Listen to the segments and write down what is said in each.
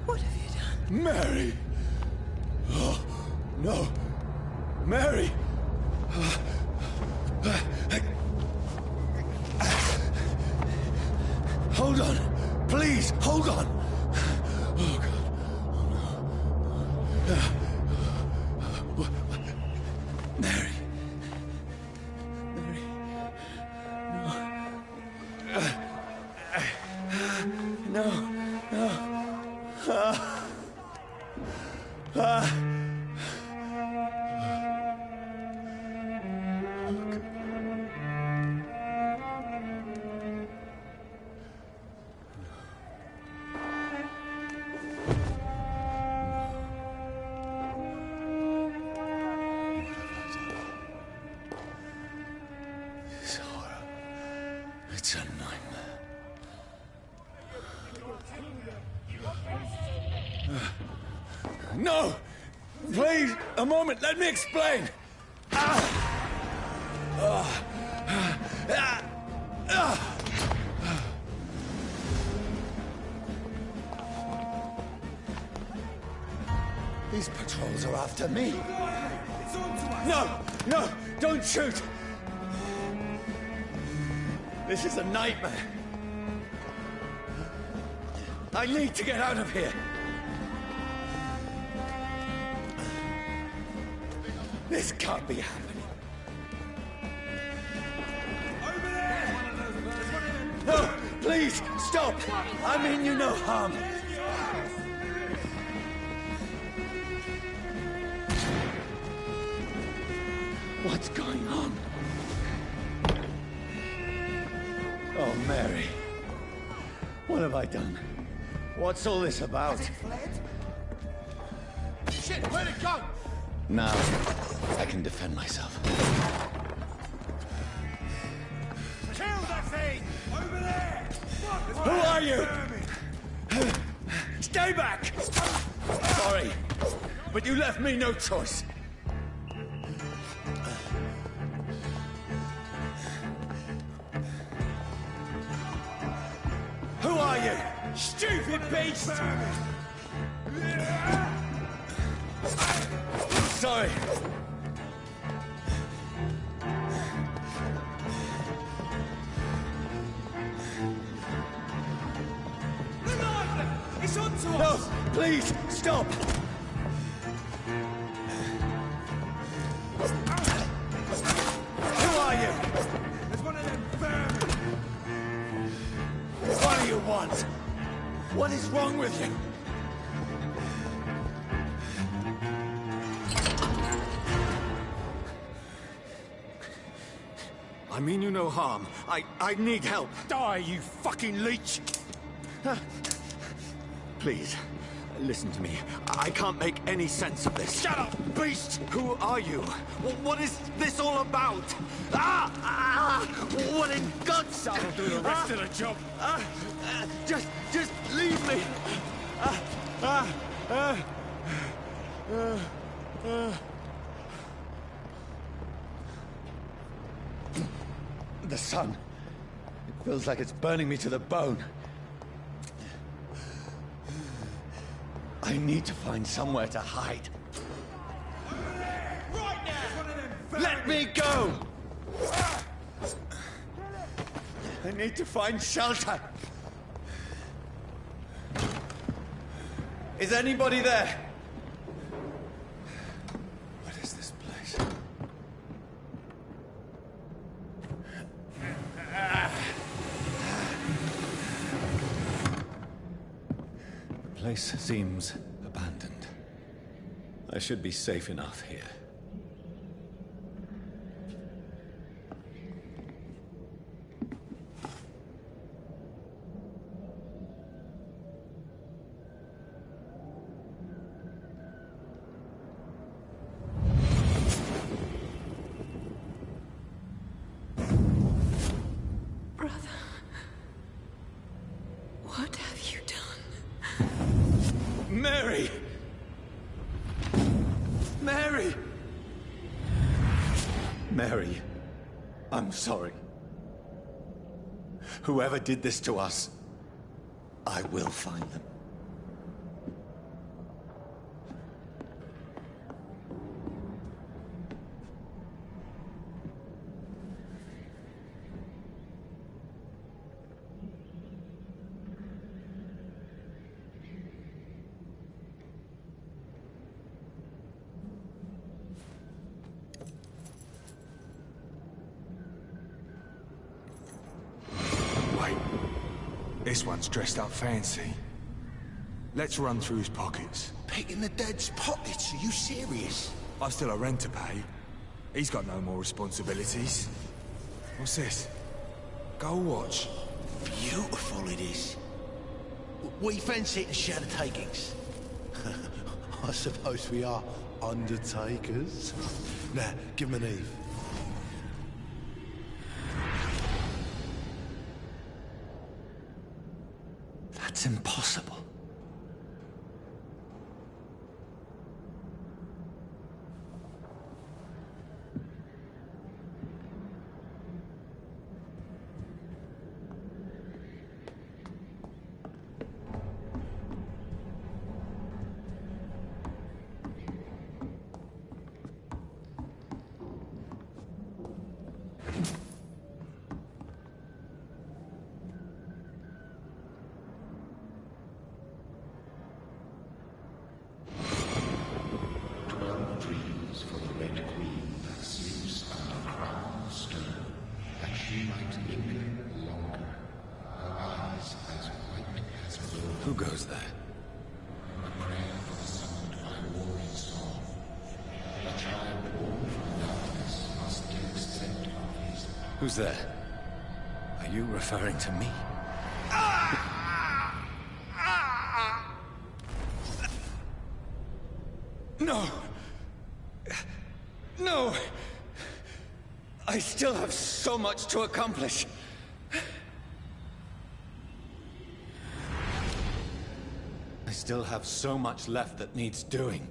What have you done? Mary! Oh, no. Mary! Hold on. Please, hold on. Oh, God. Oh, no. Mary. Mary. No. This horror. It's a nightmare. No! Please, a moment, let me explain! These patrols are after me. No, don't shoot! This is a nightmare. I need to get out of here. This can't be happening. Over there! No, please, stop! I mean you no harm. What's going on? Oh, Mary. What have I done? What's all this about? Has it fled? Shit, where'd it go? Now, I can defend myself. Kill that thing! Over there! Who are you? Stay back! Sorry, but you left me no choice. Who are you? Stupid beast! Sorry. It's on to No, us! please, stop! Who are you? There's one of them vermin! What do you want? What is wrong with you? I I mean you no harm. I need help. Die, you fucking leech! Please, listen to me. I can't make any sense of this. Shut up, beast! Who are you? What is this all about? What in God's... That'll do the rest of the job. Just leave me. The sun. It feels like it's burning me to the bone. I need to find somewhere to hide. Right now! Let me go! I need to find shelter. Is anybody there? What is this place? The place seems abandoned. I should be safe enough here. What have you done? Mary! Mary! Mary, I'm sorry. Whoever did this to us, I will find them. This one's dressed up fancy. Let's run through his pockets. Picking the dead's pockets? Are you serious? I've still a rent to pay. He's got no more responsibilities. What's this? Gold watch. Beautiful it is. We fancy it in shadow takings. I suppose we are undertakers. Now, give him an Eve. That's impossible. Who goes there? A prayer for the summoned by warrior storm. A child born from darkness must give extent of his power. Who's there? Are you referring to me? No! No! I still have so much to accomplish. I still have so much left that needs doing.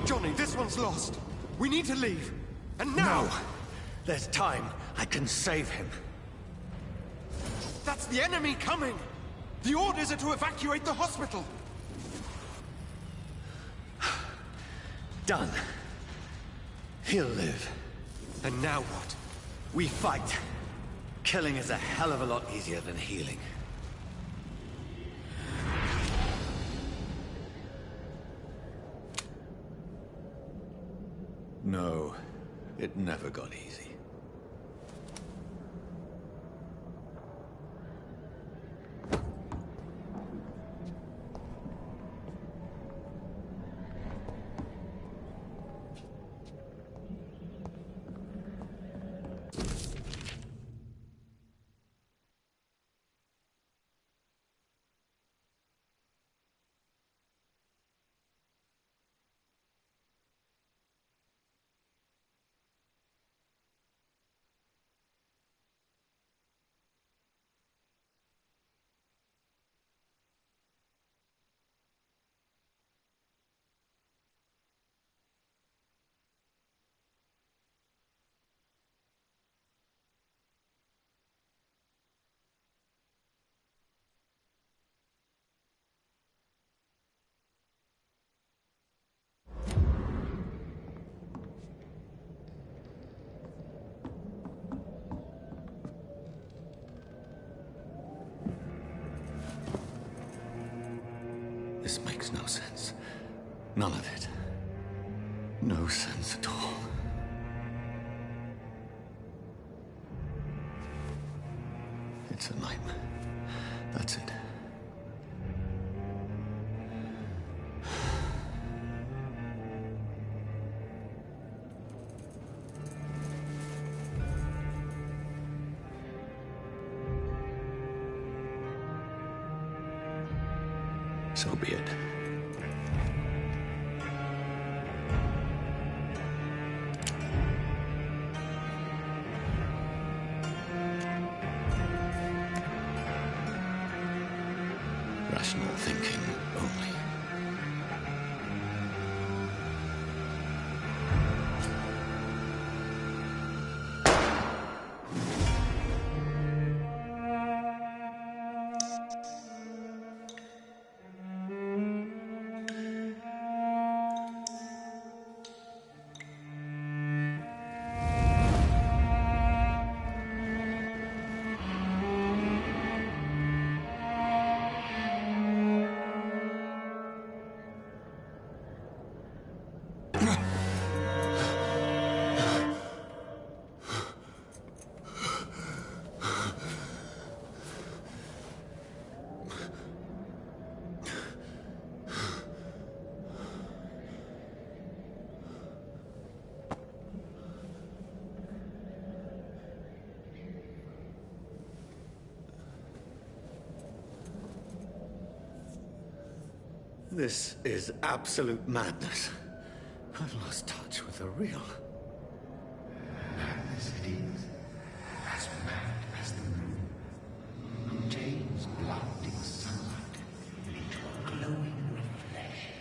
Johnny, this one's lost. We need to leave. And now! No! There's time. I can save him. That's the enemy coming! The orders are to evacuate the hospital! Done. He'll live. And now what? We fight. Killing is a hell of a lot easier than healing. No, it never got easy. This makes no sense. None of it. No sense at all. It's a nightmare. That's it. So be it. Rational thinking only. This is absolute madness. I've lost touch with the real. Madness it is, as mad as the moon. Contains blinding sunlight into a glowing reflection.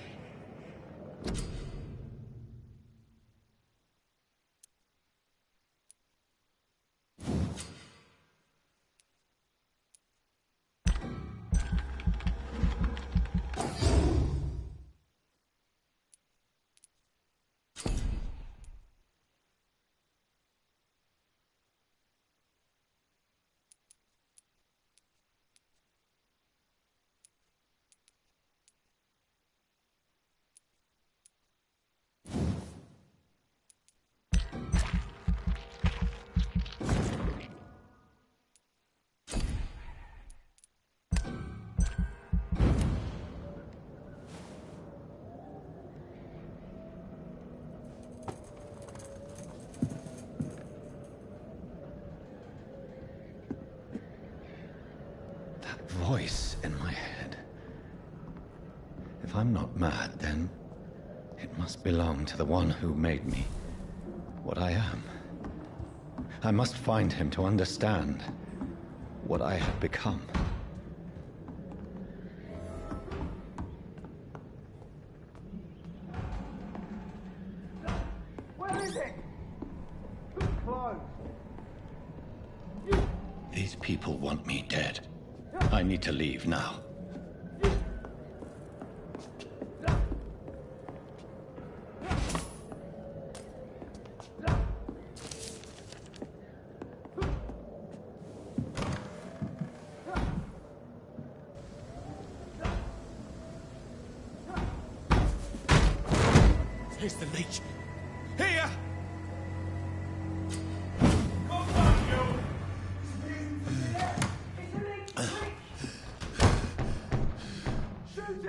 Voice in my head. If I'm not mad, then it must belong to the one who made me what I am. I must find him to understand what I have become. Where is it? Close. These people want me dead. I need to leave now. Where's the leech? Here!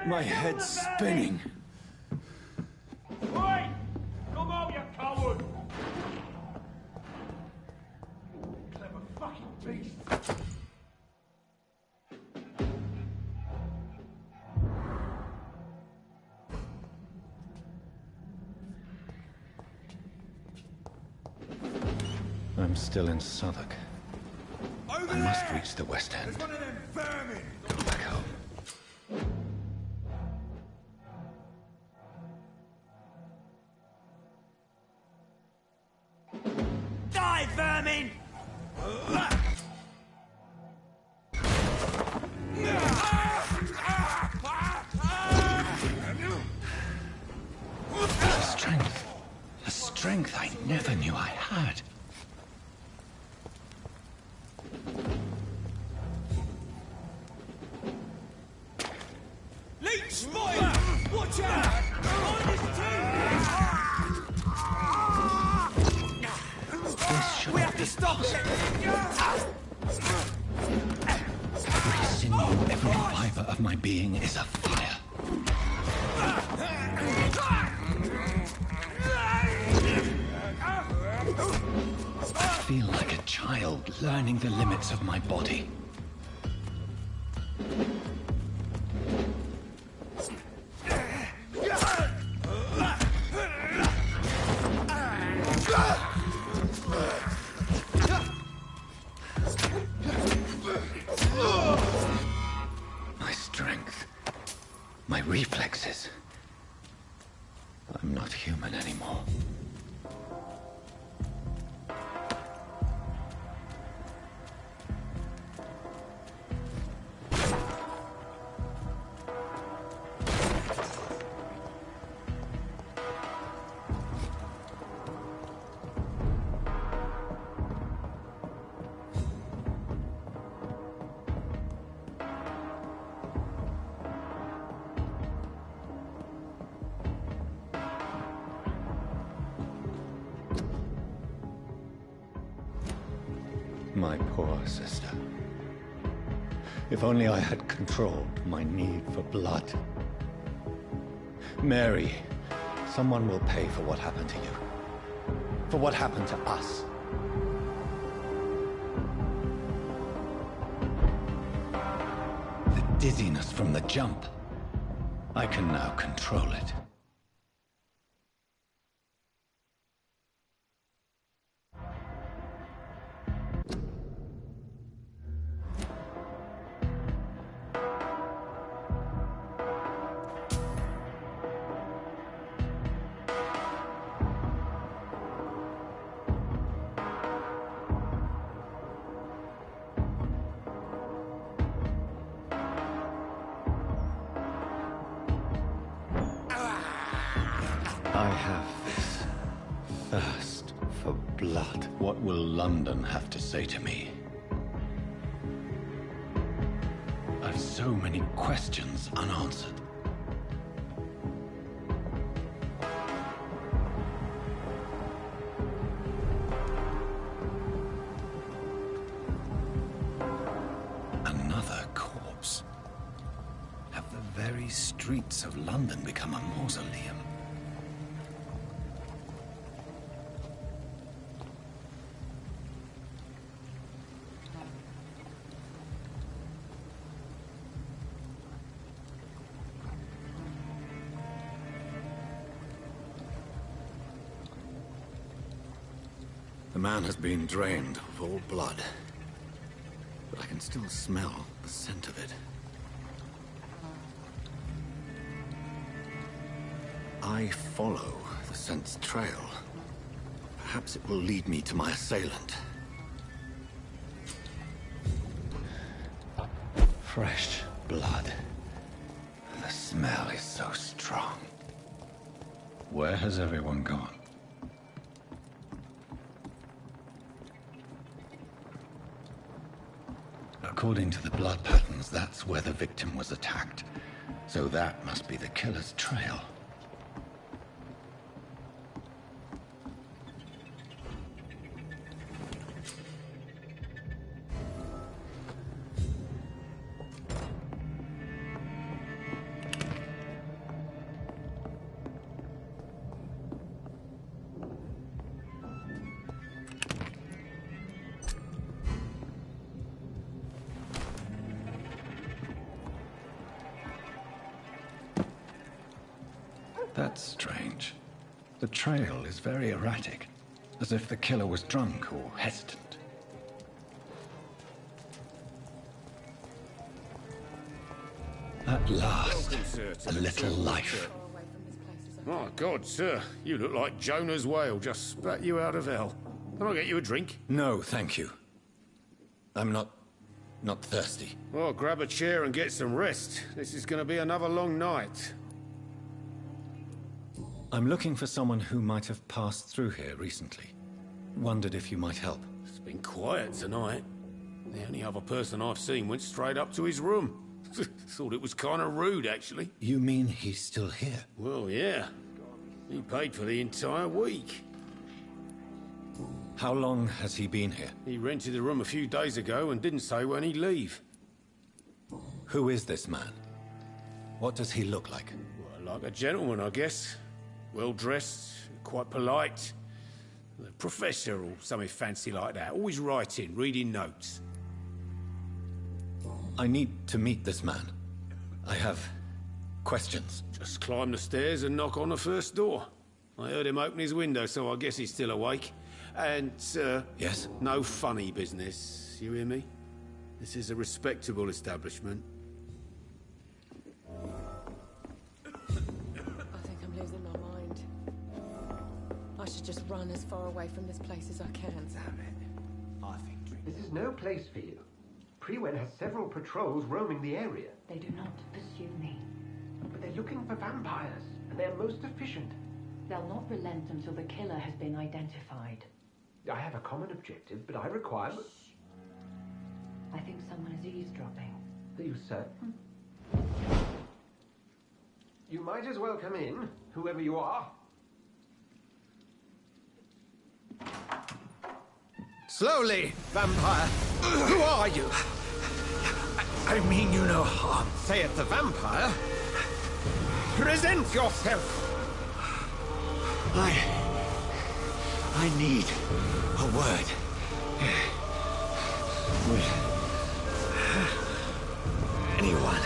My head's spinning. Oi! Come out, you coward! Clever fucking beast! I'm still in Southwark. Over I must there! reach the West End. There's one of them vermin! Go back home. Die, vermin! The strength. The strength I never knew I had. Leech spotted! Watch out! Behind his This should We have to stop it! Every sinew, every fiber of my being is afire. I feel like a child learning the limits of my body. My strength, my reflexes. I'm not human anymore. My poor sister. If only I had controlled my need for blood. Mary, someone will pay for what happened to you. For what happened to us. The dizziness from the jump. I can now control it. I have this thirst for blood. What will London have to say to me? I've so many questions unanswered. Another corpse. Have the very streets of London become a mausoleum? The man has been drained of all blood, but I can still smell the scent of it. I follow the scent's trail. Perhaps it will lead me to my assailant. Fresh blood. The smell is so strong. Where has everyone gone? According to the blood patterns, that's where the victim was attacked. So that must be the killer's trail. That's strange. The trail is very erratic, as if the killer was drunk or hesitant. At last, Welcome, sir, to a the little temple, life. sir. My God, sir, you look like Jonah's whale just spat you out of hell. Can I get you a drink? No, thank you. I'm not thirsty. Well, grab a chair and get some rest. This is going to be another long night. I'm looking for someone who might have passed through here recently. Wondered if you might help. It's been quiet tonight. The only other person I've seen went straight up to his room. Thought it was kind of rude, actually. You mean he's still here? Well, yeah. He paid for the entire week. How long has he been here? He rented the room a few days ago and didn't say when he'd leave. Who is this man? What does he look like? Well, like a gentleman, I guess. Well-dressed, quite polite. A professor or something fancy like that. Always writing, reading notes. I need to meet this man. I have questions. Just climb the stairs and knock on the first door. I heard him open his window, so I guess he's still awake. And, sir... Yes? No funny business, you hear me? This is a respectable establishment. I think I'm losing my mind. I should just run as far away from this place as I can. Damn it. I think drink. This is no place for you. Priwen has several patrols roaming the area. They do not pursue me. But they're looking for vampires, and they're most efficient. They'll not relent until the killer has been identified. I have a common objective, but I require... I think someone is eavesdropping. Are you certain? You might as well come in, whoever you are. Slowly, vampire. Who are you? I mean you no harm. Saith the vampire. Present yourself. I need a word. Would anyone?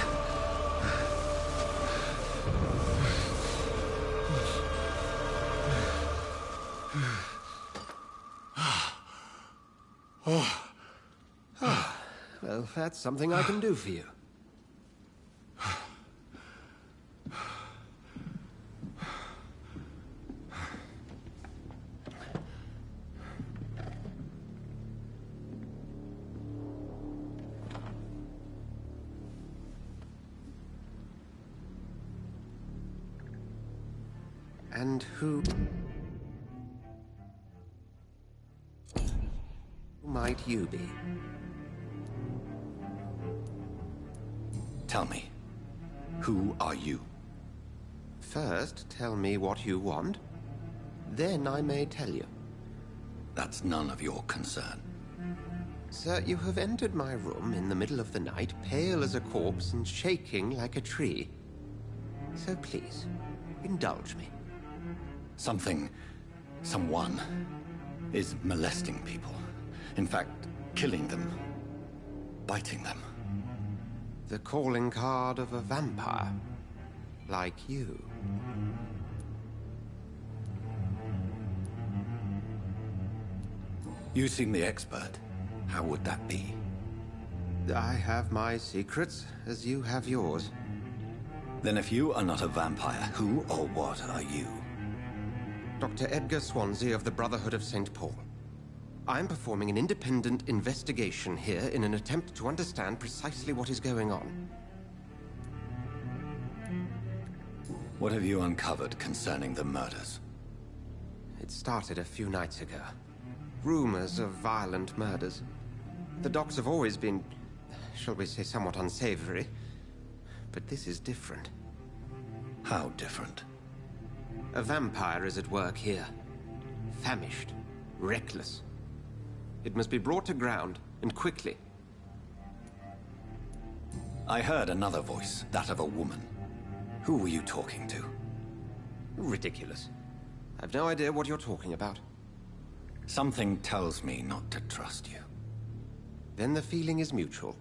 Well, that's something I can do for you. And who might you be? Tell me, who are you? First, tell me what you want. Then I may tell you. That's none of your concern. Sir, you have entered my room in the middle of the night, pale as a corpse and shaking like a tree. So please, indulge me. Someone is molesting people. In fact, killing them. Biting them. The calling card of a vampire. Like you. You seem the expert. How would that be? I have my secrets, as you have yours. Then if you are not a vampire, who or what are you? Dr. Edgar Swansea of the Brotherhood of St. Paul. I'm performing an independent investigation here in an attempt to understand precisely what is going on. What have you uncovered concerning the murders? It started a few nights ago. Rumors of violent murders. The docs have always been, shall we say, somewhat unsavory. But this is different. How different? A vampire is at work here. Famished. Reckless. It must be brought to ground, and quickly. I heard another voice, that of a woman. Who were you talking to? Ridiculous. I've no idea what you're talking about. Something tells me not to trust you. Then the feeling is mutual.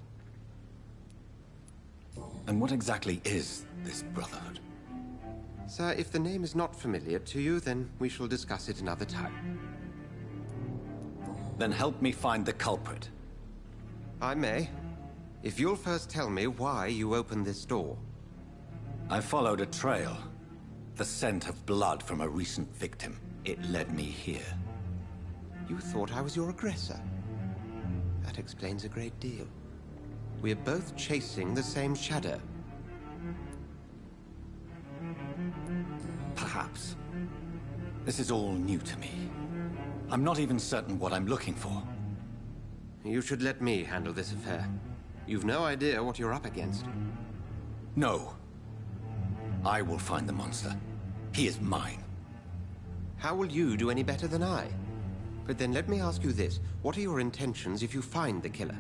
And what exactly is this Brotherhood? Sir, if the name is not familiar to you, then we shall discuss it another time. Then help me find the culprit. I may. If you'll first tell me why you opened this door. I followed a trail. The scent of blood from a recent victim. It led me here. You thought I was your aggressor. That explains a great deal. We are both chasing the same shadow. Perhaps. This is all new to me. I'm not even certain what I'm looking for. You should let me handle this affair. You've no idea what you're up against. No. I will find the monster. He is mine. How will you do any better than I? But then let me ask you this. What are your intentions if you find the killer?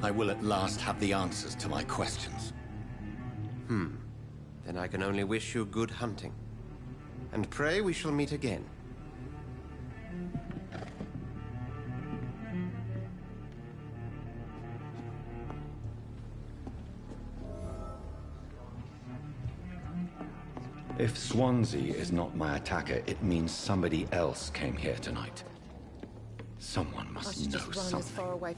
I will at last have the answers to my questions. Then I can only wish you good hunting. And pray we shall meet again. If Swansea is not my attacker, it means somebody else came here tonight. Someone I must should know just run as something. far away.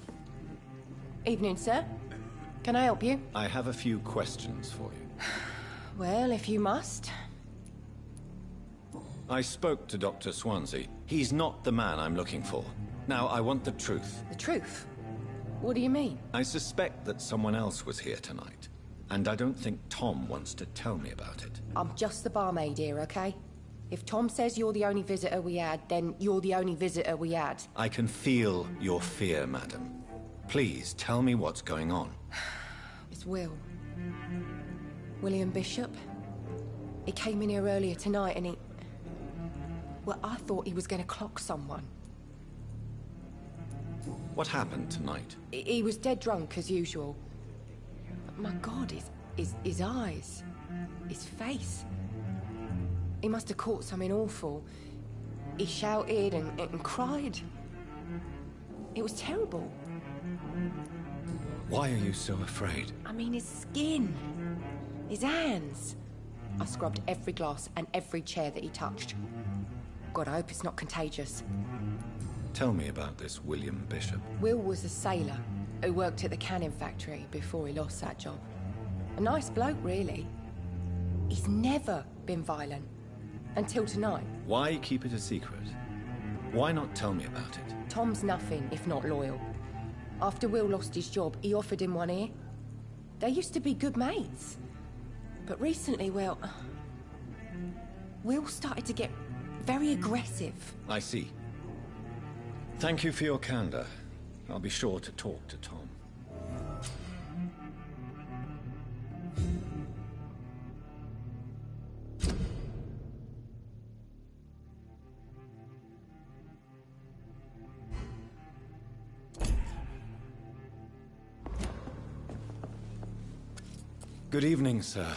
Evening, sir. Can I help you? I have a few questions for you. Well, if you must. I spoke to Dr. Swansea. He's not the man I'm looking for. Now, I want the truth. The truth? What do you mean? I suspect that someone else was here tonight. And I don't think Tom wants to tell me about it. I'm just the barmaid here, okay? If Tom says you're the only visitor we had, then you're the only visitor we had. I can feel your fear, madam. Please, tell me what's going on. It's Will. William Bishop. He came in here earlier tonight and he... Well, I thought he was going to clock someone. What happened tonight? He was dead drunk, as usual. But my God, his eyes. His face. He must have caught something awful. He shouted and cried. It was terrible. Why are you so afraid? I mean, his skin. His hands. I scrubbed every glass and every chair that he touched. God, I hope it's not contagious. Tell me about this William Bishop. Will was a sailor who worked at the canning factory before he lost that job. A nice bloke, really. He's never been violent. Until tonight. Why keep it a secret? Why not tell me about it? Tom's nothing if not loyal. After Will lost his job, he offered him one ear. They used to be good mates. But recently, well... Will started to get very aggressive. I see. Thank you for your candor. I'll be sure to talk to Tom. Good evening, sir.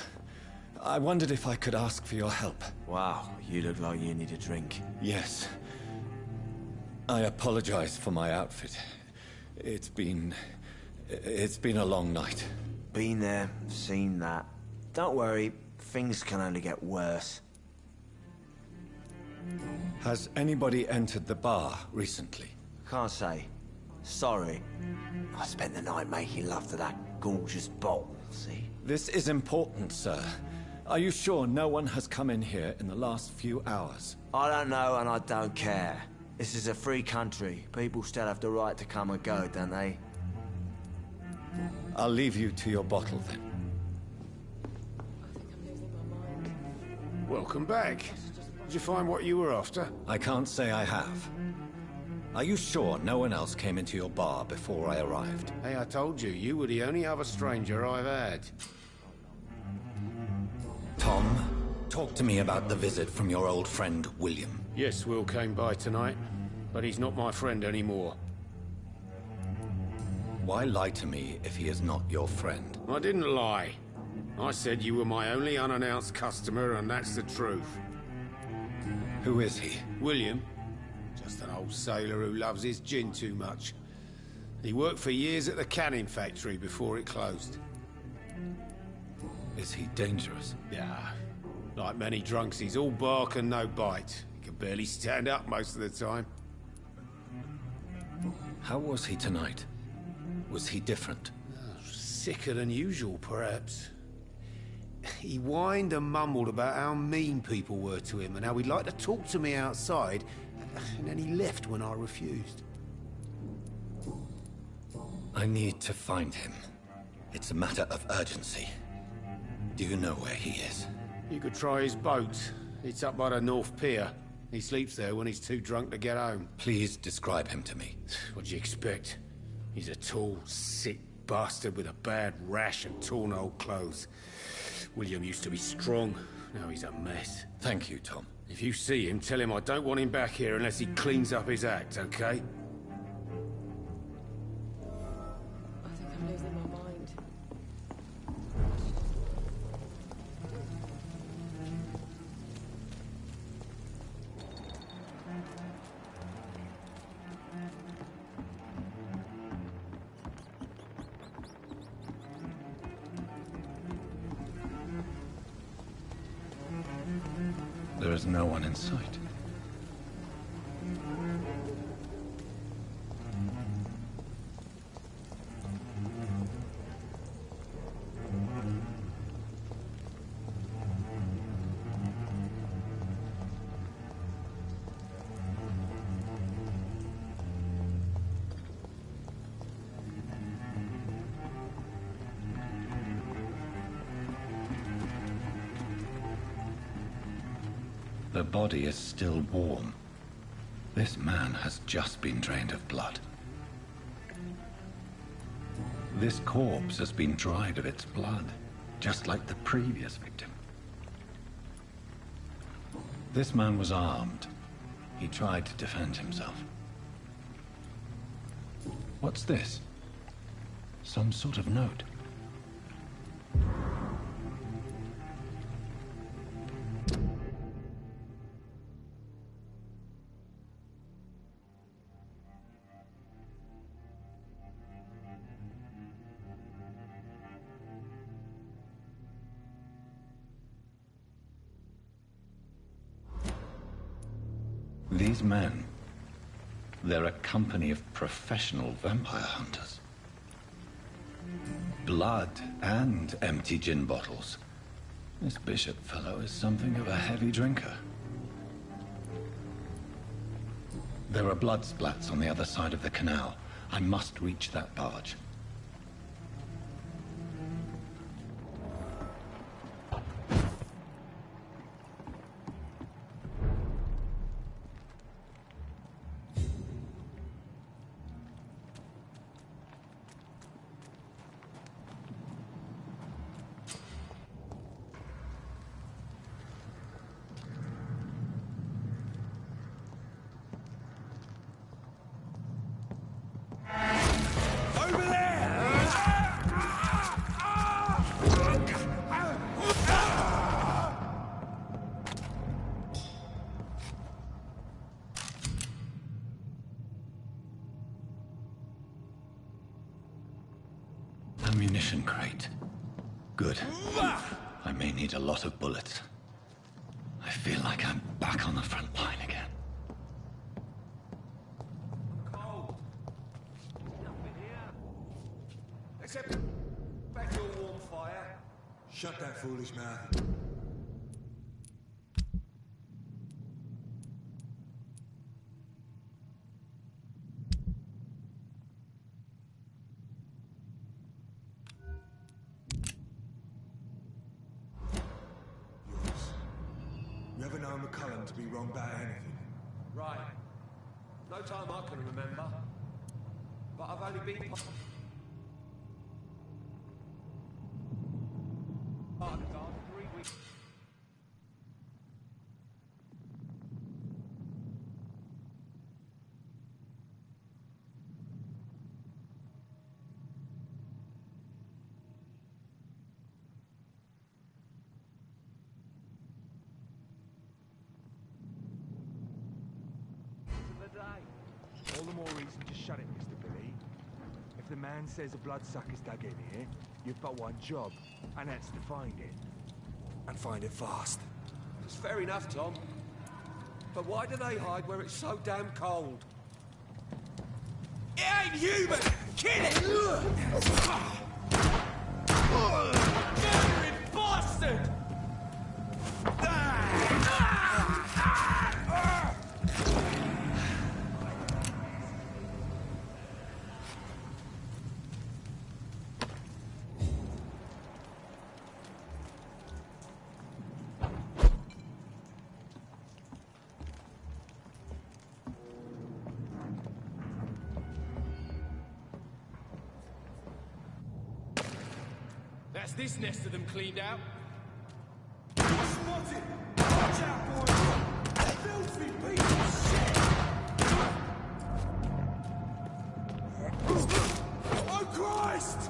I wondered if I could ask for your help. Wow, you look like you need a drink. Yes. I apologize for my outfit. It's been a long night. Been there, seen that. Don't worry, things can only get worse. Has anybody entered the bar recently? Can't say. Sorry. I spent the night making love to that gorgeous bottle, see? This is important, sir. Are you sure no one has come in here in the last few hours? I don't know and I don't care. This is a free country. People still have the right to come and go, don't they? I'll leave you to your bottle then. I think I'm losing my mind. Welcome back. Did you find what you were after? I can't say I have. Are you sure no one else came into your bar before I arrived? Hey, I told you, you were the only other stranger I've had. Tom, talk to me about the visit from your old friend, William. Yes, Will came by tonight, but he's not my friend anymore. Why lie to me if he is not your friend? I didn't lie. I said you were my only unannounced customer, and that's the truth. Who is he? William. Just an old sailor who loves his gin too much. He worked for years at the canning factory before it closed. Is he dangerous? Yeah. Like many drunks, he's all bark and no bite. He can barely stand up most of the time. How was he tonight? Was he different? Sicker than usual, perhaps. He whined and mumbled about how mean people were to him and how he'd like to talk to me outside, and then he left when I refused. I need to find him. It's a matter of urgency. Do you know where he is? You could try his boat. It's up by the North Pier. He sleeps there when he's too drunk to get home. Please describe him to me. What do you expect? He's a tall, sick bastard with a bad rash and torn old clothes. William used to be strong. Now he's a mess. Thank you, Tom. If you see him, tell him I don't want him back here unless he cleans up his act, okay? I think I'm losing my mind. There is no one in sight. The body is still warm. This man has just been drained of blood. This corpse has been dried of its blood, just like the previous victim. This man was armed. He tried to defend himself. What's this? Some sort of note. These men, they're a company of professional vampire hunters. Blood and empty gin bottles. This Bishop fellow is something of a heavy drinker. There are blood splats on the other side of the canal. I must reach that barge. Ammunition crate. Good. I may need a lot of bullets. I feel like I'm back on the front line again. Cold. Nothing here. Except back your warm fire. Shut that foolish mouth. Never known McCullum to be wrong about anything. Right. No time I can remember. But I've only been part of the garden 3 weeks. All the more reason to shut it, Mr. Billy. If the man says a bloodsucker's dug in here, you've but one job, and that's to find it. And find it fast. It's fair enough, Tom. But why do they hide where it's so damn cold? It ain't human! Kill it! Murdering bastard! That's this nest of them cleaned out. Spotted! Watch out, boys! Filthy piece of shit! Oh, Christ!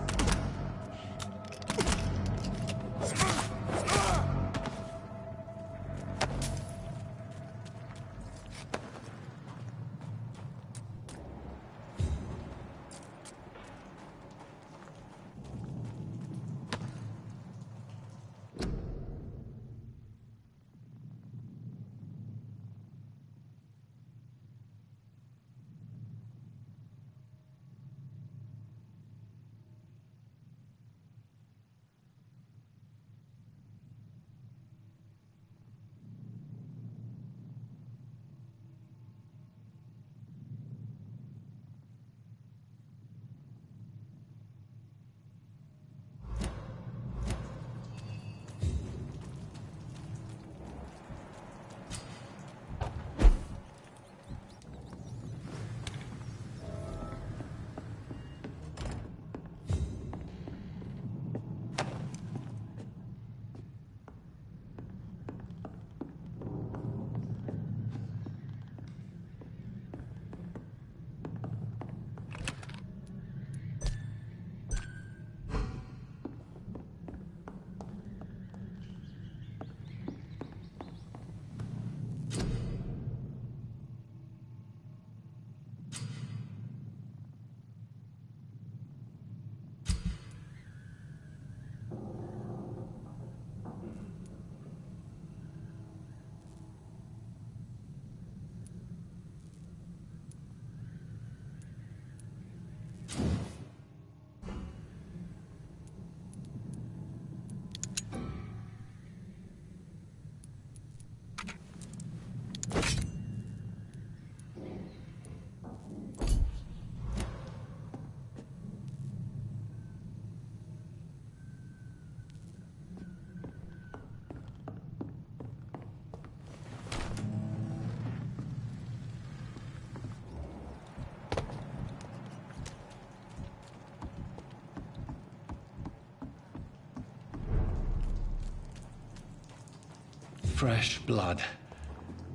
Fresh blood.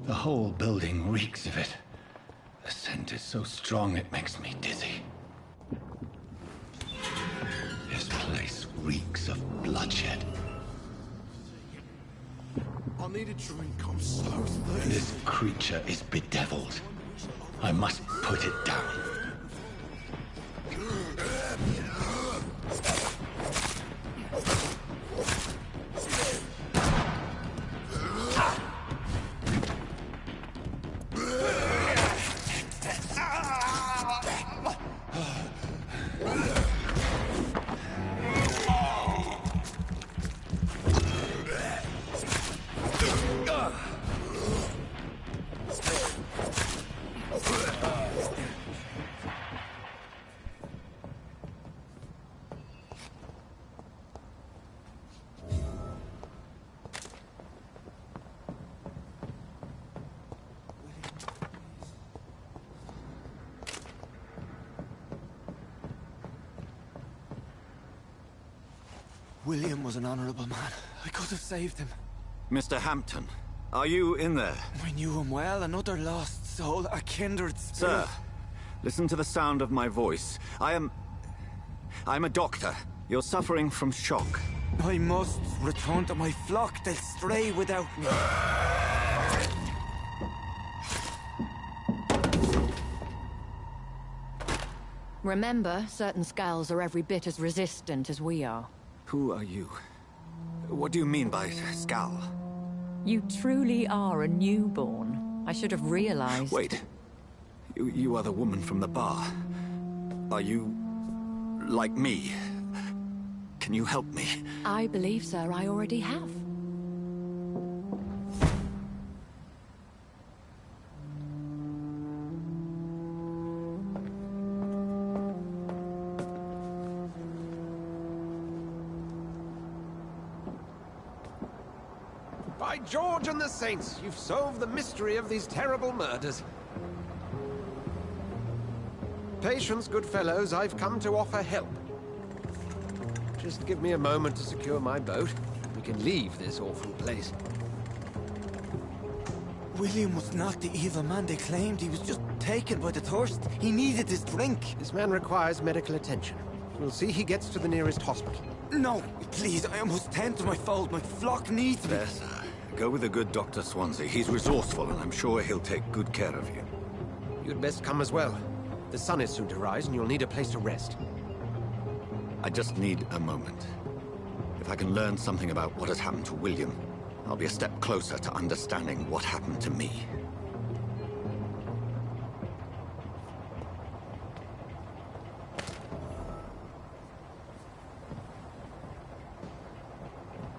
The whole building reeks of it. The scent is so strong it makes me dizzy. This place reeks of bloodshed. I need a drink, I'm so thirsty. This creature is bedeviled. I must put it down. William was an honorable man. I could have saved him. Mr. Hampton, are you in there? I knew him well, another lost soul, a kindred spirit. Sir, listen to the sound of my voice. I'm a doctor. You're suffering from shock. I must return to my flock. They'll stray without me. Remember, certain scales are every bit as resistant as we are. Who are you? What do you mean by Skal? You truly are a newborn. I should have realized. Wait. You are the woman from the bar. Are you... like me? Can you help me? I believe, sir, I already have. By George and the Saints, you've solved the mystery of these terrible murders. Patience, good fellows, I've come to offer help. Just give me a moment to secure my boat. We can leave this awful place. William was not the evil man they claimed. He was just taken by the thirst. He needed his drink. This man requires medical attention. We'll see he gets to the nearest hospital. No, please, I must tend to my fold. My flock needs me. Yes, go with the good Dr. Swansea. He's resourceful, and I'm sure he'll take good care of you. You'd best come as well. The sun is soon to rise, and you'll need a place to rest. I just need a moment. If I can learn something about what has happened to William, I'll be a step closer to understanding what happened to me.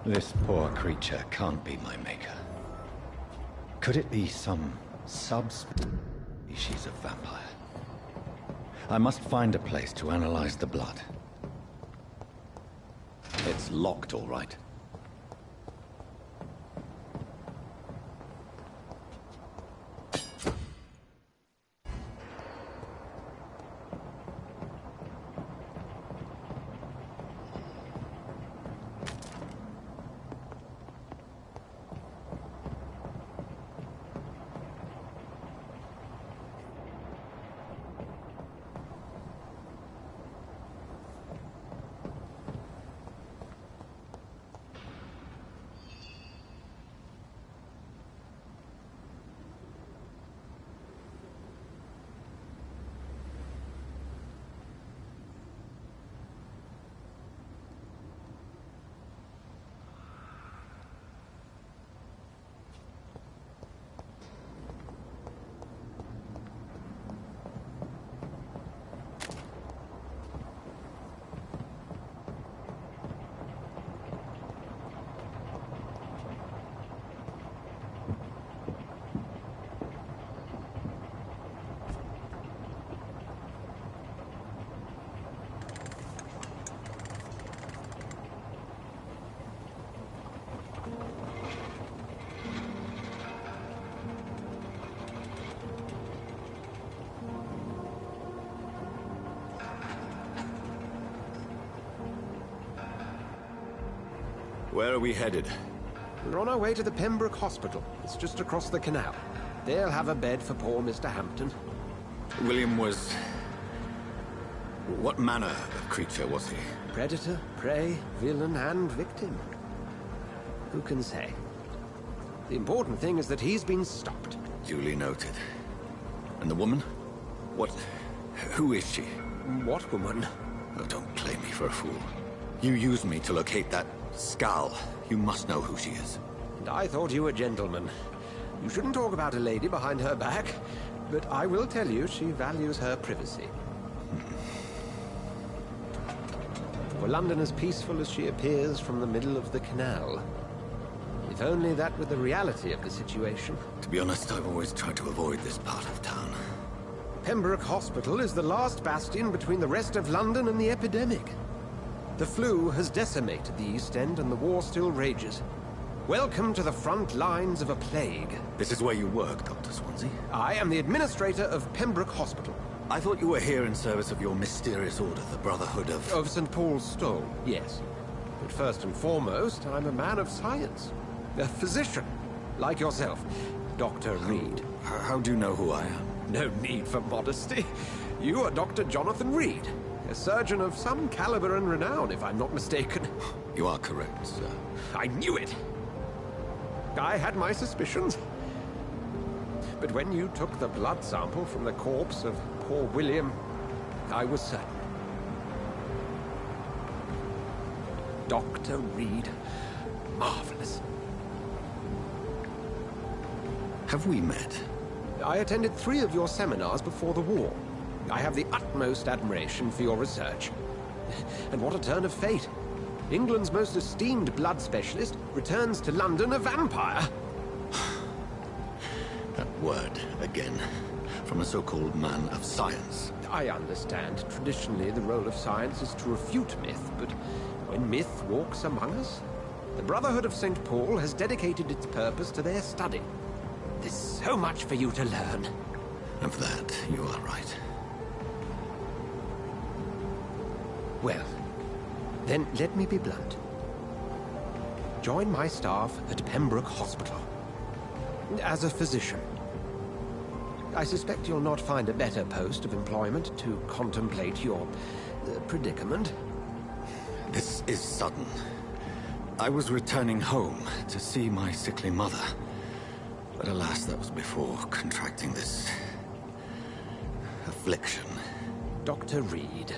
This poor creature can't be my maker. Could it be some subspecies of vampire? I must find a place to analyze the blood. It's locked, all right. Where are we headed? We're on our way to the Pembroke Hospital. It's just across the canal. They'll have a bed for poor Mr. Hampton. William was... what manner of creature was he? Predator, prey, villain, and victim. Who can say? The important thing is that he's been stopped. Duly noted. And the woman? What... who is she? What woman? Oh, don't play me for a fool. You used me to locate that Skal. You must know who she is. And I thought you a gentleman. You shouldn't talk about a lady behind her back, but I will tell you she values her privacy. For London as peaceful as she appears from the middle of the canal. If only that were the reality of the situation. To be honest, I've always tried to avoid this part of town. Pembroke Hospital is the last bastion between the rest of London and the epidemic. The flu has decimated the East End and the war still rages. Welcome to the front lines of a plague. This is where you work, Dr. Swansea? I am the administrator of Pembroke Hospital. I thought you were here in service of your mysterious order, the Brotherhood of... Of St. Paul's Stole, yes. But first and foremost, I'm a man of science. A physician, like yourself, Dr. Reed. How do you know who I am? No need for modesty. You are Dr. Jonathan Reed, a surgeon of some caliber and renown, if I'm not mistaken. You are correct, sir. I knew it! I had my suspicions. But when you took the blood sample from the corpse of poor William, I was certain. Dr. Reed. Marvelous. Have we met? I attended 3 of your seminars before the war. I have the utmost admiration for your research. And what a turn of fate. England's most esteemed blood specialist returns to London a vampire. That word, again. From a so-called man of science. I understand. Traditionally, the role of science is to refute myth, but when myth walks among us, the Brotherhood of St. Paul has dedicated its purpose to their study. There's so much for you to learn. Of that, you are right. Well, then let me be blunt. Join my staff at Pembroke Hospital. As a physician. I suspect you'll not find a better post of employment to contemplate your predicament. This is sudden. I was returning home to see my sickly mother. But alas, that was before contracting this affliction. Dr. Reed,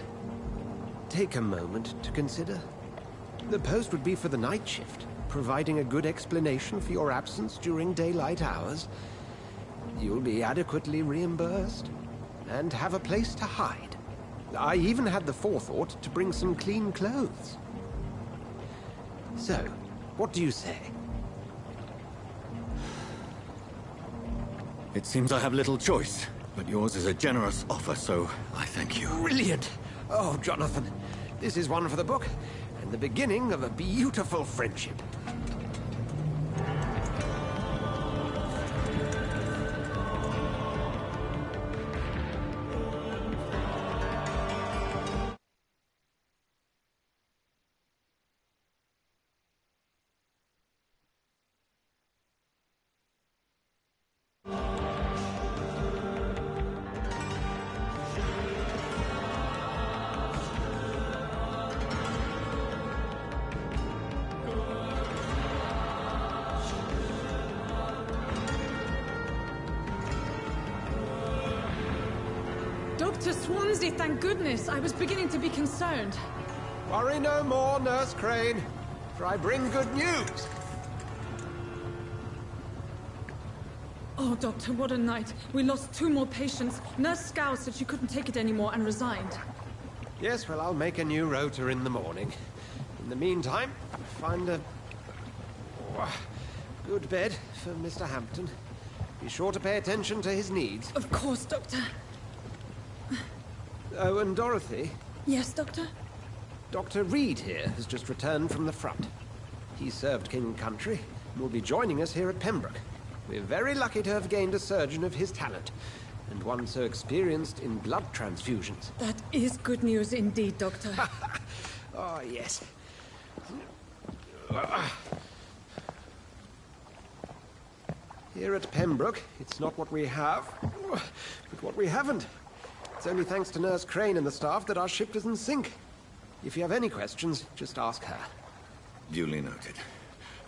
take a moment to consider. The post would be for the night shift, providing a good explanation for your absence during daylight hours. You'll be adequately reimbursed, and have a place to hide. I even had the forethought to bring some clean clothes. So, what do you say? It seems I have little choice, but yours is a generous offer, so I thank you. Brilliant! Oh, Jonathan, this is one for the book, and the beginning of a beautiful friendship. Dr. Swansea, thank goodness. I was beginning to be concerned. Worry no more, Nurse Crane, for I bring good news. Oh, Doctor, what a night. We lost 2 more patients. Nurse Scow said she couldn't take it anymore and resigned. Yes, well, I'll make a new rota in the morning. In the meantime, find a good bed for Mr. Hampton. Be sure to pay attention to his needs. Of course, Doctor. Oh, and Dorothy? Yes, Doctor? Dr. Reed here has just returned from the front. He served King and Country and will be joining us here at Pembroke. We're very lucky to have gained a surgeon of his talent, and one so experienced in blood transfusions. That is good news indeed, Doctor. Oh, yes. Here at Pembroke, it's not what we have, but what we haven't. It's only thanks to Nurse Crane and the staff that our ship doesn't sink. If you have any questions, just ask her. Duly noted.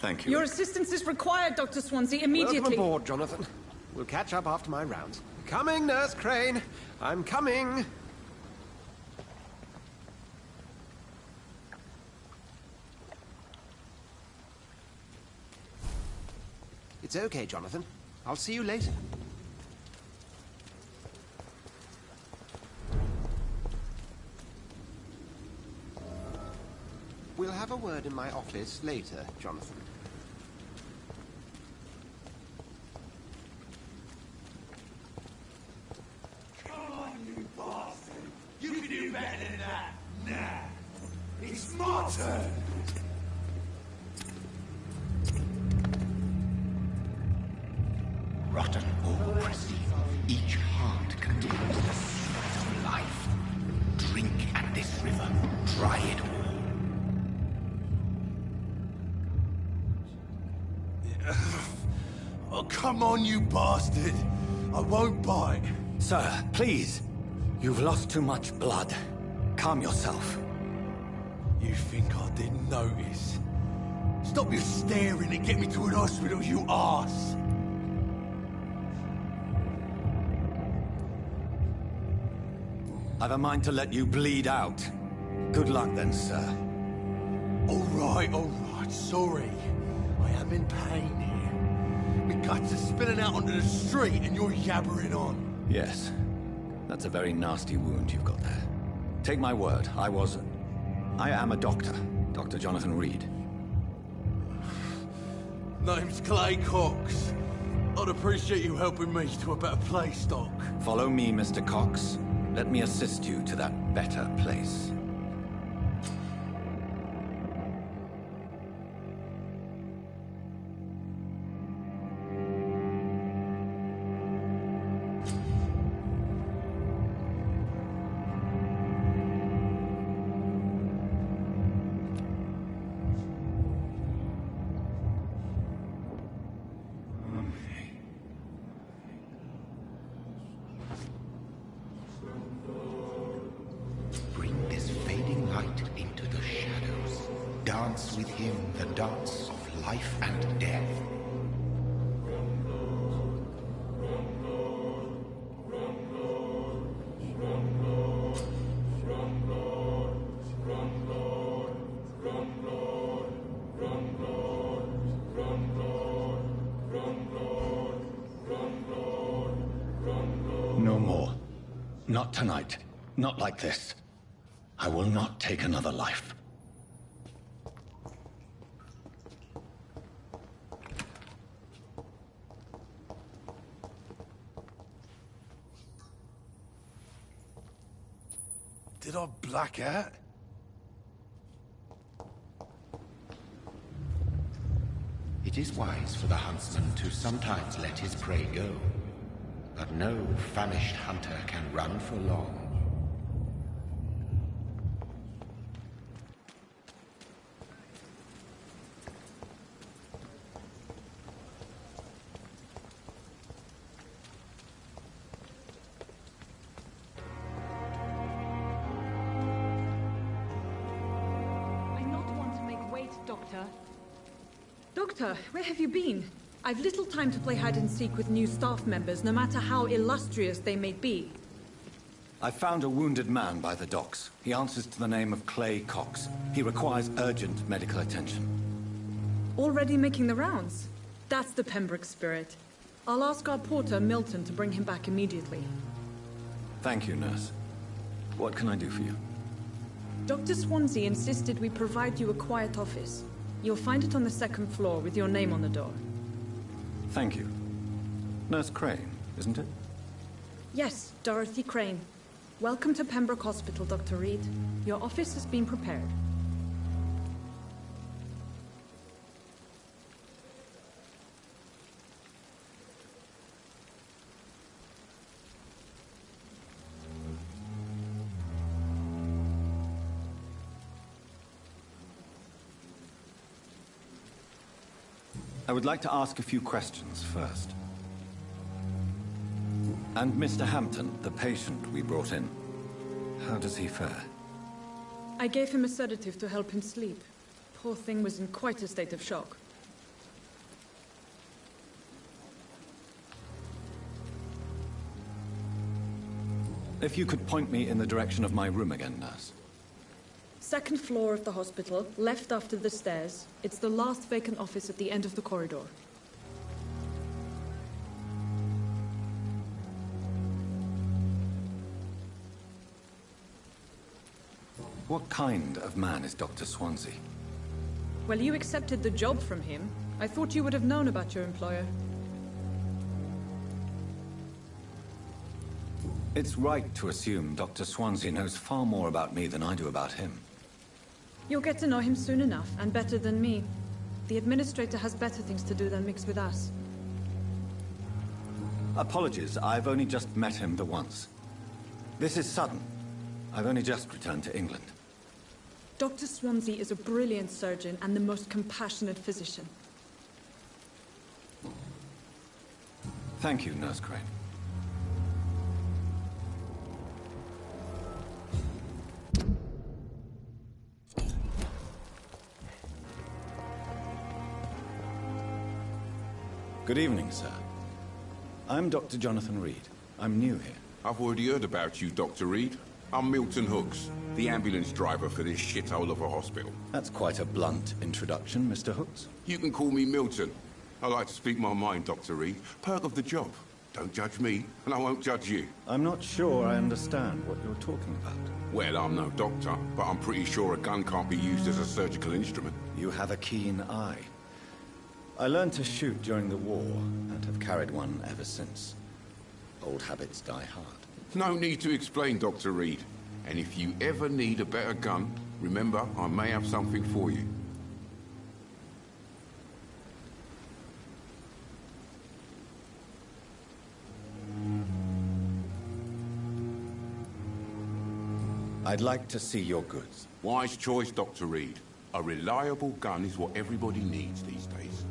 Thank you. Your assistance is required, Dr. Swansea, immediately. Welcome aboard, Jonathan. We'll catch up after my rounds. Coming, Nurse Crane. I'm coming. It's okay, Jonathan. I'll see you later. We'll have a word in my office later, Jonathan. Come on, you bastard! You can do better than that! Nah! It's my turn! Rotten or pristine, each heart contains the sweat of life. Drink at this river, try it all. Oh, come on, you bastard! I won't bite. Sir, please. You've lost too much blood. Calm yourself. You think I didn't notice? Stop your staring and get me to an hospital, you arse! I've a mind to let you bleed out. Good luck then, sir. All right, sorry. I am in pain here. My guts are spilling out onto the street and you're yabbering on. Yes. That's a very nasty wound you've got there. Take my word, I am a doctor. Dr. Jonathan Reed. Name's Clay Cox. I'd appreciate you helping me to a better place, Doc. Follow me, Mr. Cox. Let me assist you to that better place. Bring this fading light into the shadows. Dance with him the dance of life and death. No more. Not tonight. Not like this. I will not take another life. Did I black out? It is wise for the huntsman to sometimes let his prey go. But no famished hunter can run for long. I not want to make wait, Doctor. Doctor, where have you been? I've little time to play hide-and-seek with new staff members, no matter how illustrious they may be. I found a wounded man by the docks. He answers to the name of Clay Cox. He requires urgent medical attention. Already making the rounds? That's the Pembroke spirit. I'll ask our porter, Milton, to bring him back immediately. Thank you, nurse. What can I do for you? Dr. Swansea insisted we provide you a quiet office. You'll find it on the second floor with your name on the door. Thank you. Nurse Crane, isn't it? Yes, Dorothy Crane. Welcome to Pembroke Hospital, Dr. Reed. Your office has been prepared. I would like to ask a few questions first. And Mr. Hampton, the patient we brought in, how does he fare? I gave him a sedative to help him sleep. Poor thing was in quite a state of shock. If you could point me in the direction of my room again, nurse. Second floor of the hospital, left after the stairs. It's the last vacant office at the end of the corridor. What kind of man is Dr. Swansea? Well, you accepted the job from him. I thought you would have known about your employer. It's right to assume Dr. Swansea knows far more about me than I do about him. You'll get to know him soon enough, and better than me. The administrator has better things to do than mix with us. Apologies, I've only just met him the once. This is sudden. I've only just returned to England. Dr. Swansea is a brilliant surgeon and the most compassionate physician. Thank you, Nurse Crane. Good evening, sir. I'm Dr. Jonathan Reed. I'm new here. I've already heard about you, Dr. Reed. I'm Milton Hooks, the ambulance driver for this shithole of a hospital. That's quite a blunt introduction, Mr. Hooks. You can call me Milton. I like to speak my mind, Dr. Reed. Perk of the job. Don't judge me, and I won't judge you. I'm not sure I understand what you're talking about. Well, I'm no doctor, but I'm pretty sure a gun can't be used as a surgical instrument. You have a keen eye. I learned to shoot during the war, and have carried one ever since. Old habits die hard. No need to explain, Dr. Reed. And if you ever need a better gun, remember, I may have something for you. I'd like to see your goods. Wise choice, Dr. Reed. A reliable gun is what everybody needs these days.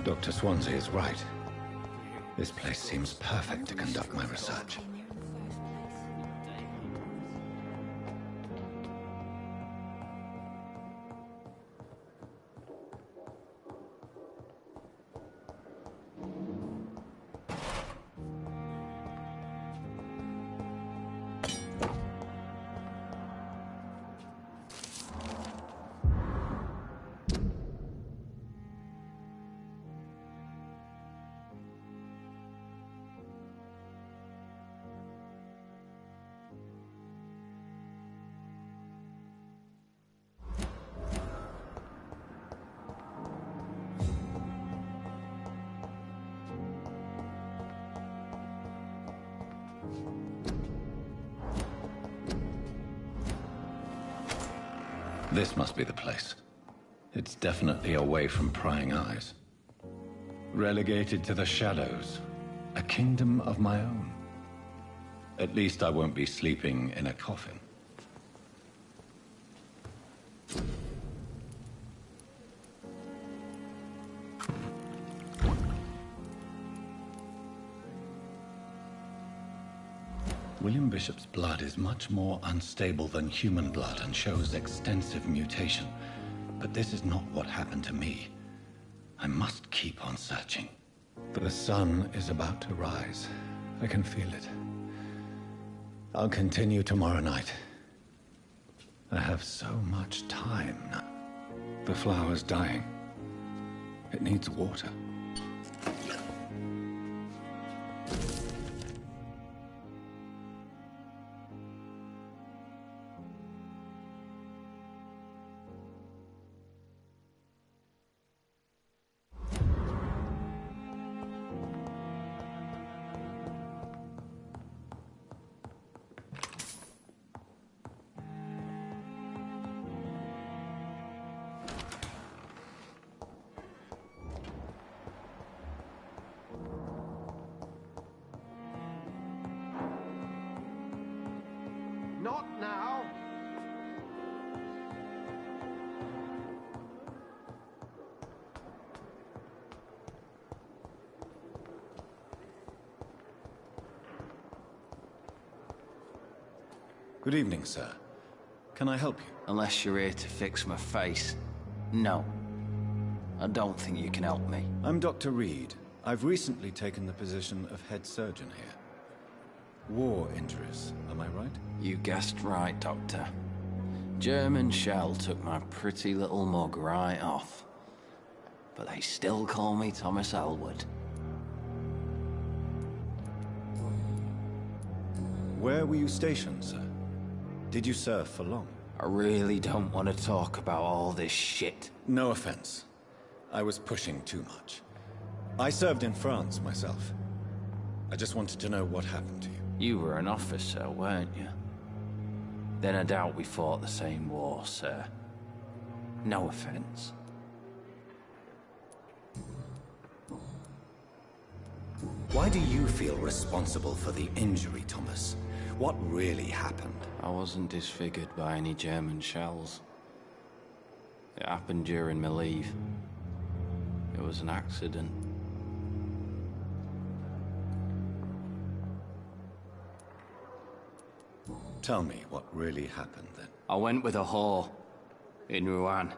Dr. Swansea is right. This place seems perfect to conduct my research. This must be the place. It's definitely away from prying eyes. Relegated to the shadows. A kingdom of my own. At least I won't be sleeping in a coffin. William Bishop's blood is much more unstable than human blood and shows extensive mutation. But this is not what happened to me. I must keep on searching. The sun is about to rise. I can feel it. I'll continue tomorrow night. I have so much time now. The flower's dying. It needs water. Not now! Good evening, sir. Can I help you? Unless you're here to fix my face. No. I don't think you can help me. I'm Dr. Reed. I've recently taken the position of head surgeon here. War injuries, am I right? You guessed right, Doctor. German shell took my pretty little mug right off. But they still call me Thomas Elwood. Where were you stationed, sir? Did you serve for long? I really don't want to talk about all this shit. No offense. I was pushing too much. I served in France myself. I just wanted to know what happened to you. You were an officer, weren't you? then I doubt we fought the same war, sir. No offense. Why do you feel responsible for the injury, Thomas? What really happened? I wasn't disfigured by any German shells. It happened during my leave. It was an accident. Tell me what really happened then. I went with a whore in Rouen.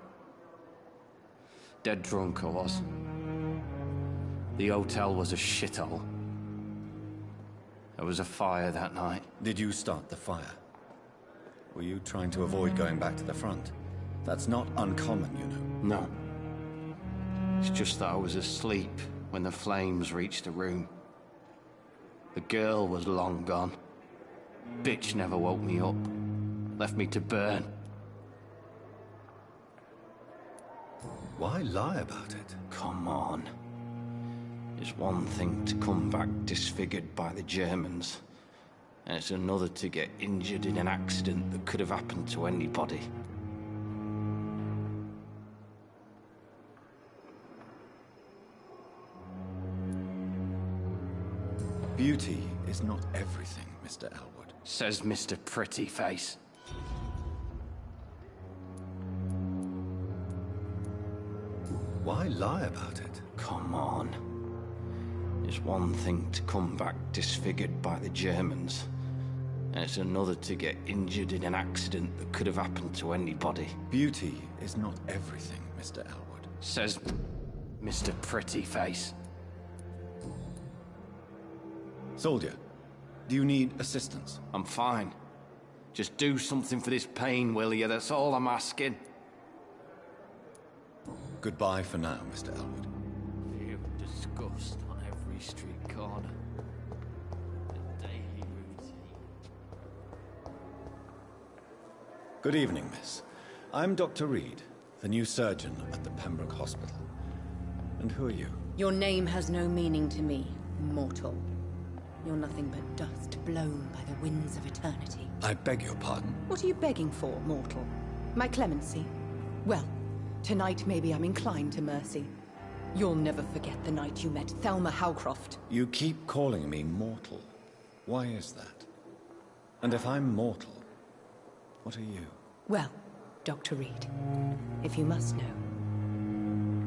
Dead drunk I was. The hotel was a shithole. There was a fire that night. Did you start the fire? Were you trying to avoid going back to the front? That's not uncommon, you know. No. It's just that I was asleep when the flames reached the room. The girl was long gone. Bitch never woke me up. Left me to burn. Why lie about it? Come on. It's one thing to come back disfigured by the Germans, and it's another to get injured in an accident that could have happened to anybody. Beauty is not everything, Mr. Elwood. Says Mr. Pretty Face. Why lie about it? Come on. It's one thing to come back disfigured by the Germans, and it's another to get injured in an accident that could have happened to anybody. Beauty is not everything, Mr. Elwood. Says Mr. Pretty Face. Soldier, do you need assistance? I'm fine. Just do something for this pain, will you? That's all I'm asking. Goodbye for now, Mr. Elwood. Feel disgust on every street corner. A daily routine. Good evening, miss. I'm Dr. Reed, the new surgeon at the Pembroke Hospital. And who are you? Your name has no meaning to me, mortal. You're nothing but dust blown by the winds of eternity. I beg your pardon. What are you begging for, mortal? My clemency? Well, tonight maybe I'm inclined to mercy. You'll never forget the night you met Thelma Howcroft. You keep calling me mortal. Why is that? And if I'm mortal, what are you? Well, Dr. Reed, if you must know,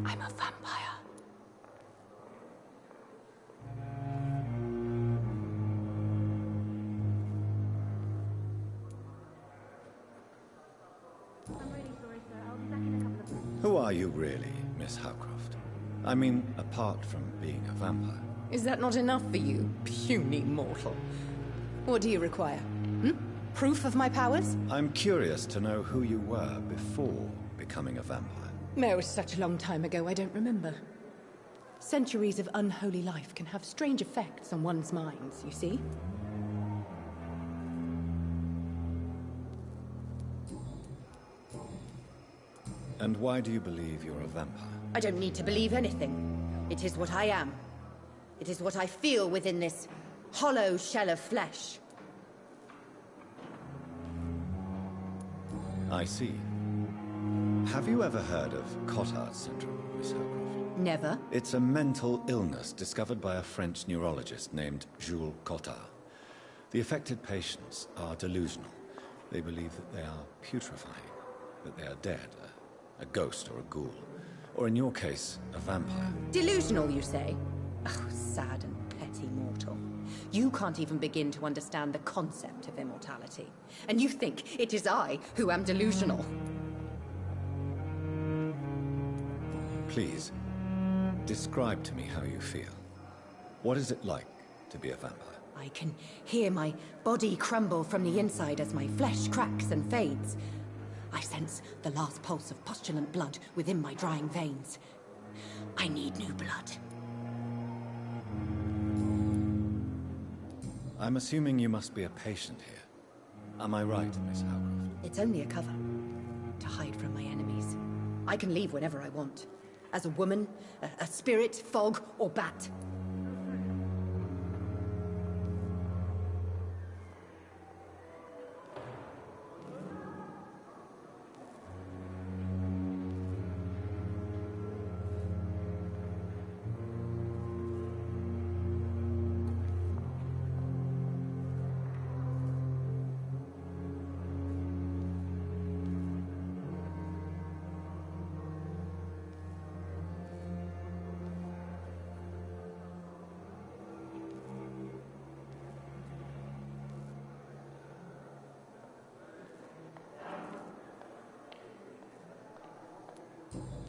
I'm a vampire. Who are you really, Miss Howcroft? I mean, apart from being a vampire. Is that not enough for you, puny mortal? What do you require? Proof of my powers? I'm curious to know who you were before becoming a vampire. No, it was such a long time ago, I don't remember. Centuries of unholy life can have strange effects on one's minds, you see? And why do you believe you're a vampire? I don't need to believe anything. It is what I am. It is what I feel within this hollow shell of flesh. I see. Have you ever heard of Cotard syndrome, Miss Howcroft? Never. It's a mental illness discovered by a French neurologist named Jules Cotard. The affected patients are delusional. They believe that they are putrefying, that they are dead, a ghost or a ghoul. Or in your case, a vampire. Delusional, you say? Oh, sad and petty mortal. You can't even begin to understand the concept of immortality. And you think it is I who am delusional. Please, describe to me how you feel. What is it like to be a vampire? I can hear my body crumble from the inside as my flesh cracks and fades. I sense the last pulse of postulant blood within my drying veins. I need new blood. I'm assuming you must be a patient here. Am I right, Miss Howcroft? It's only a cover. To hide from my enemies. I can leave whenever I want. As a woman, a spirit, fog, or bat.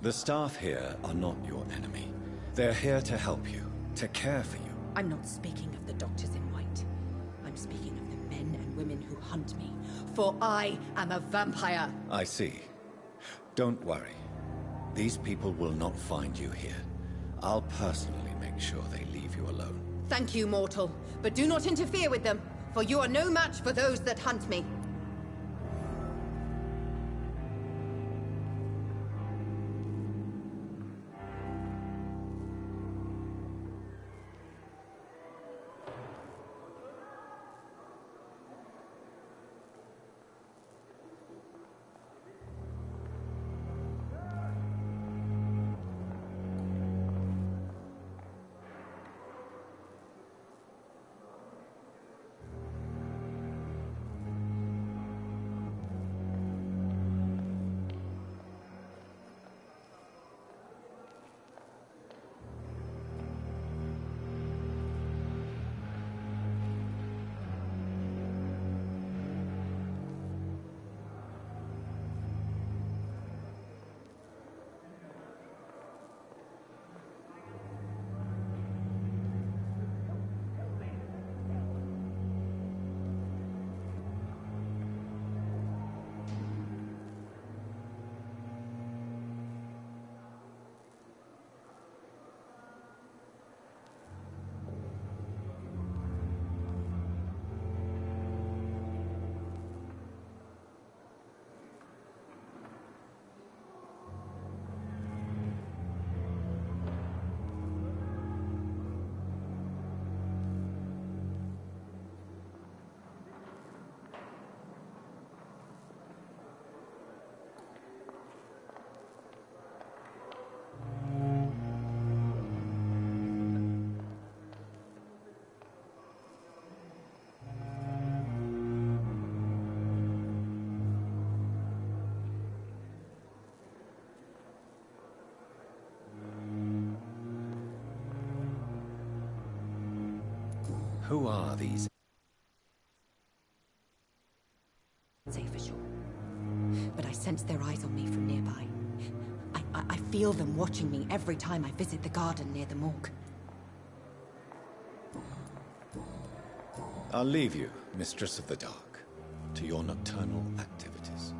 The staff here are not your enemy. They're here to help you, to care for you. I'm not speaking of the doctors in white. I'm speaking of the men and women who hunt me. For I am a vampire. I see. Don't worry. These people will not find you here. I'll personally make sure they leave you alone. Thank you, mortal. But do not interfere with them, for you are no match for those that hunt me. Who are these? Say for sure. But I sense their eyes on me from nearby. I feel them watching me every time I visit the garden near the morgue. I'll leave you, Mistress of the Dark, to your nocturnal activities.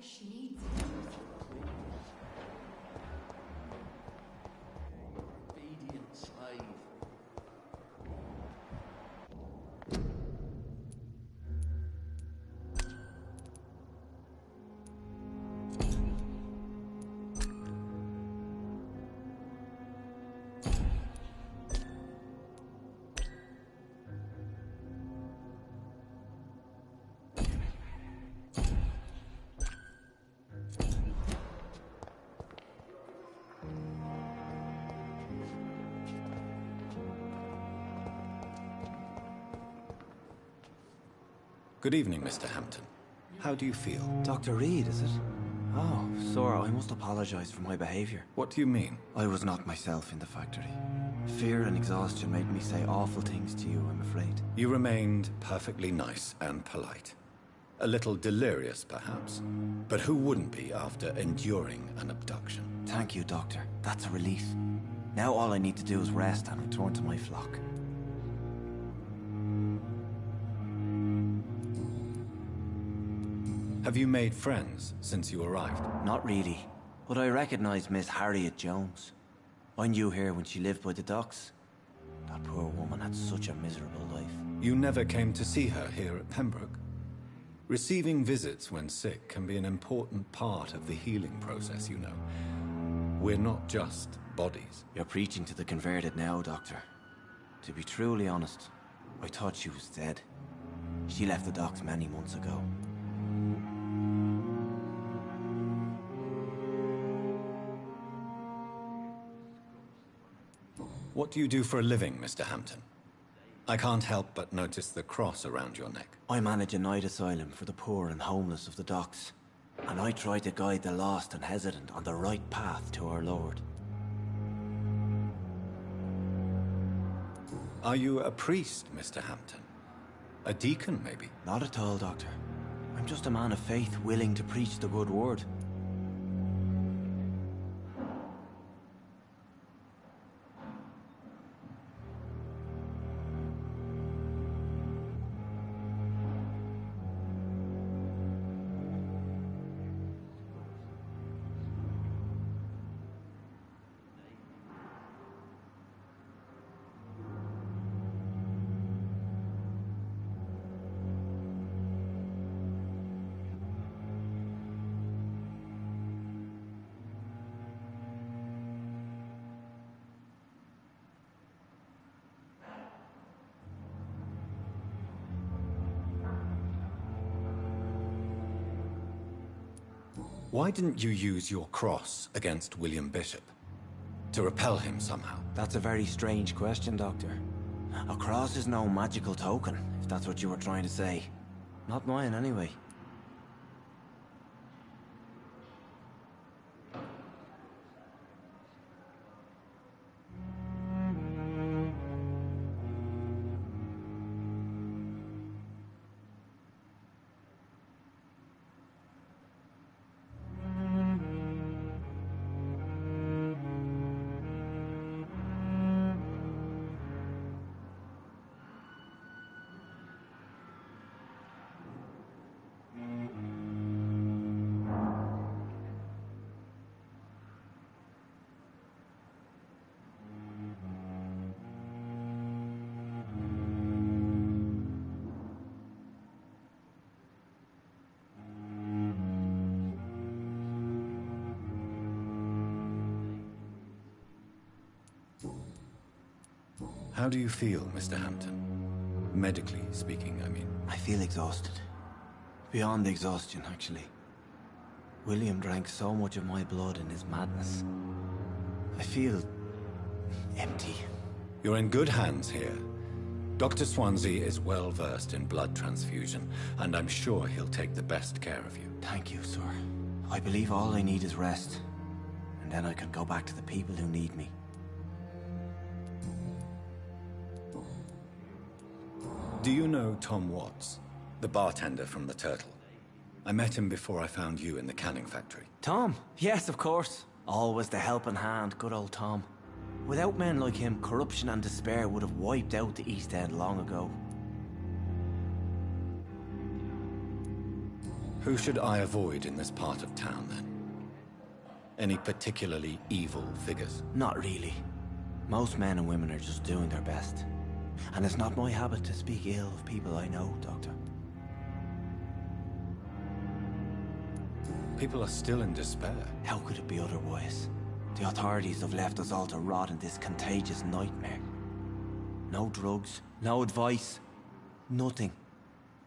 flesh needs it. Obedient slave. Good evening, Mr. Hampton. How do you feel? Dr. Reed, is it? Oh, sir, I must apologize for my behavior. What do you mean? I was not myself in the factory. Fear and exhaustion made me say awful things to you, I'm afraid. You remained perfectly nice and polite. A little delirious, perhaps. But who wouldn't be after enduring an abduction? Thank you, Doctor. That's a relief. Now all I need to do is rest and return to my flock. Have you made friends since you arrived? Not really, but I recognize Miss Harriet Jones. I knew her when she lived by the docks. That poor woman had such a miserable life. You never came to see her here at Pembroke? Receiving visits when sick can be an important part of the healing process, you know. We're not just bodies. You're preaching to the converted now, Doctor. To be truly honest, I thought she was dead. She left the docks many months ago. What do you do for a living, Mr. Hampton? I can't help but notice the cross around your neck. I manage a night asylum for the poor and homeless of the docks. And I try to guide the lost and hesitant on the right path to our Lord. Are you a priest, Mr. Hampton? A deacon, maybe? Not at all, Doctor. I'm just a man of faith willing to preach the good word. Why didn't you use your cross against William Bishop? To repel him somehow? That's a very strange question, Doctor. A cross is no magical token, if that's what you were trying to say. Not mine, anyway. How do you feel, Mr. Hampton? Medically speaking, I mean. I feel exhausted. Beyond exhaustion, actually. William drank so much of my blood in his madness. I feel empty. You're in good hands here. Dr. Swansea is well versed in blood transfusion, and I'm sure he'll take the best care of you. Thank you, sir. I believe all I need is rest, and then I can go back to the people who need me. Do you know Tom Watts, the bartender from the Turtle? I met him before I found you in the canning factory. Tom? Yes, of course. Always the helping hand, good old Tom. Without men like him, corruption and despair would have wiped out the East End long ago. Who should I avoid in this part of town, then? Any particularly evil figures? Not really. Most men and women are just doing their best. And it's not my habit to speak ill of people I know, Doctor. People are still in despair. How could it be otherwise? The authorities have left us all to rot in this contagious nightmare. No drugs, no advice, nothing.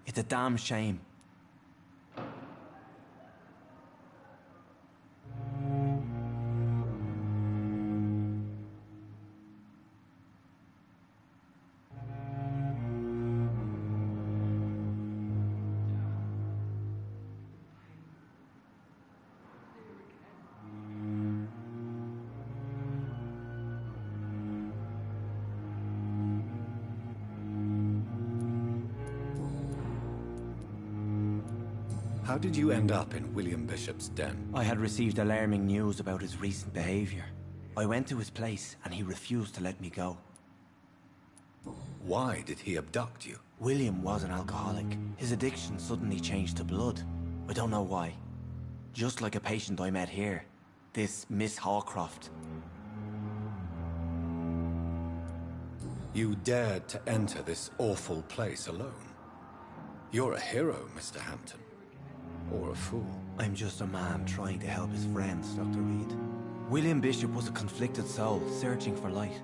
It's a damn shame. How did you end up in William Bishop's den? I had received alarming news about his recent behavior. I went to his place and he refused to let me go. Why did he abduct you? William was an alcoholic. His addiction suddenly changed to blood. I don't know why. Just like a patient I met here. This Miss Hawcroft. You dared to enter this awful place alone. You're a hero, Mr. Hampton. Or a fool. I'm just a man trying to help his friends, Dr. Reed. William Bishop was a conflicted soul, searching for light.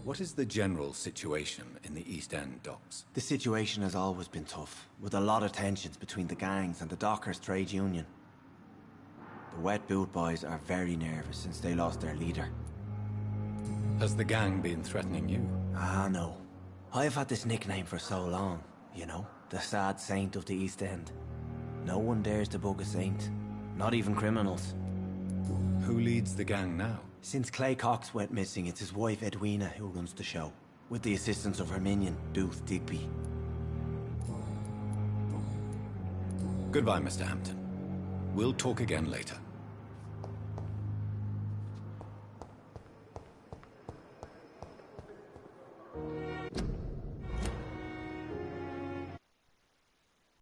What is the general situation in the East End docks? The situation has always been tough, with a lot of tensions between the gangs and the dockers' trade union. The Wet Boot Boys are very nervous since they lost their leader. Has the gang been threatening you? Ah, no. I've had this nickname for so long, you know? The sad saint of the East End. No one dares to bug a saint. Not even criminals. Who leads the gang now? Since Clay Cox went missing, it's his wife Edwina who runs the show. With the assistance of her minion, Booth Digby. Goodbye, Mr. Hampton. We'll talk again later.